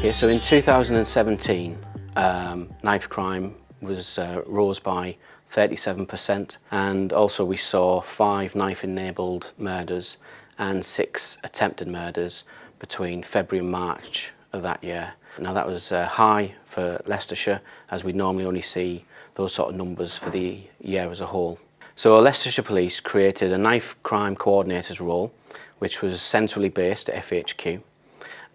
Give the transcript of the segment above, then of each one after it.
Okay, so in 2017, knife crime rose by 37%, and also we saw 5 knife-enabled murders and 6 attempted murders between February and March of that year. Now that was high for Leicestershire, as we normally only see those sort of numbers for the year as a whole. So Leicestershire Police created a knife crime coordinator's role, which was centrally based at FHQ,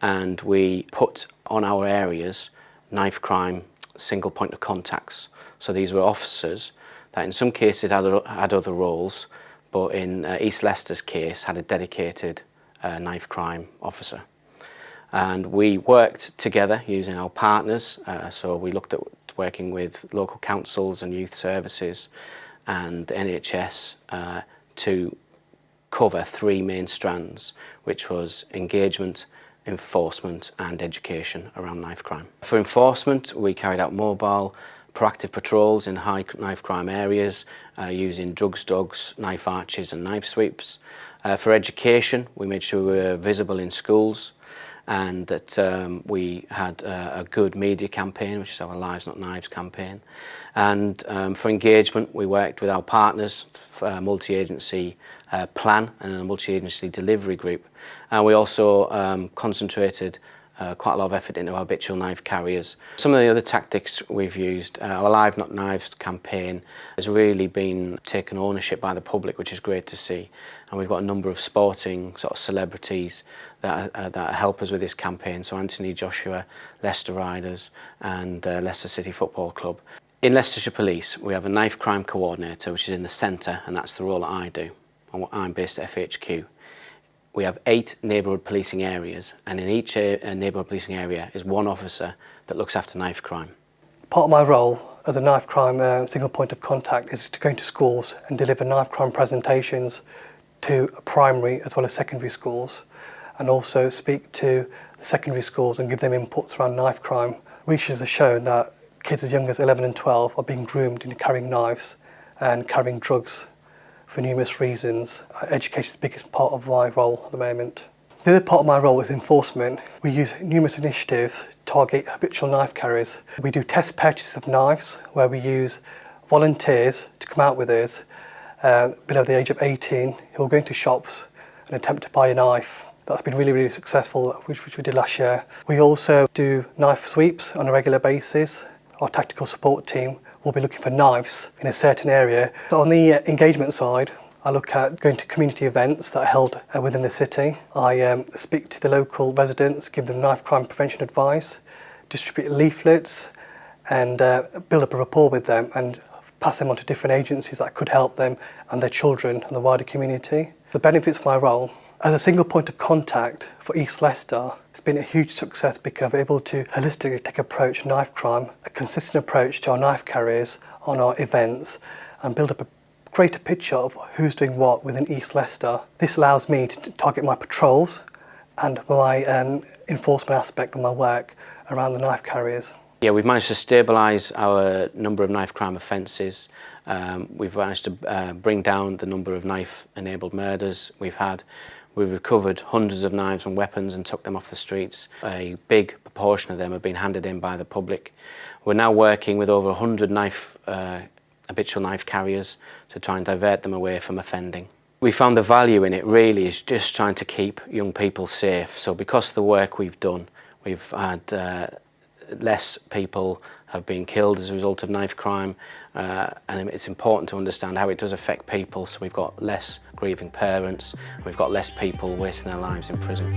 and we put on our areas knife crime single point of contacts. So these were officers that in some cases had other roles, but in East Leicester's case had a dedicated knife crime officer. And we worked together using our partners, so we looked at working with local councils and youth services and NHS to cover 3 main strands, which was engagement, enforcement and education around knife crime. For enforcement, we carried out mobile, proactive patrols in high knife crime areas using drugs dogs, knife arches and knife sweeps. For education, we made sure we were visible in schools, and that we had a good media campaign, which is our Lives Not Knives campaign. And for engagement, we worked with our partners for a multi-agency plan and a multi-agency delivery group. And we also concentrated quite a lot of effort into our habitual knife carriers. Some of the other tactics we've used, our Live Not Knives campaign has really been taken ownership by the public, which is great to see. And we've got a number of sporting sort of celebrities that help us with this campaign. So Anthony Joshua, Leicester Riders and Leicester City Football Club. In Leicestershire Police, we have a knife crime coordinator, which is in the centre, and that's the role that I do. I'm based at FHQ. We have 8 neighbourhood policing areas, and in each neighbourhood policing area is 1 officer that looks after knife crime. Part of my role as a knife crime single point of contact is to go into schools and deliver knife crime presentations to primary as well as secondary schools, and also speak to the secondary schools and give them inputs around knife crime. Research has shown that kids as young as 11 and 12 are being groomed into carrying knives and carrying drugs for numerous reasons. Education is the biggest part of my role at the moment. The other part of my role is enforcement. We use numerous initiatives to target habitual knife carriers. We do test purchases of knives where we use volunteers to come out with us below the age of 18 who will go into shops and attempt to buy a knife. That's been really, really successful, which we did last year. We also do knife sweeps on a regular basis. Our tactical support team will be looking for knives in a certain area. So on the engagement side, I look at going to community events that are held within the city. I speak to the local residents, give them knife crime prevention advice, distribute leaflets and build up a rapport with them and pass them on to different agencies that could help them and their children and the wider community. The benefits of my role as a single point of contact for East Leicester, it's been a huge success because I'm able to holistically take approach to knife crime, a consistent approach to our knife carriers on our events, and build up a greater picture of who's doing what within East Leicester. This allows me to target my patrols and my enforcement aspect of my work around the knife carriers. Yeah, we've managed to stabilise our number of knife crime offences. We've managed to bring down the number of knife-enabled murders we've had. We've recovered hundreds of knives and weapons and took them off the streets. A big proportion of them have been handed in by the public. We're now working with over 100 habitual knife carriers to try and divert them away from offending. We found the value in it really is just trying to keep young people safe. So because of the work we've done, we've had less people have been killed as a result of knife crime, and it's important to understand how it does affect people. So we've got less grieving parents, and we've got less people wasting their lives in prison.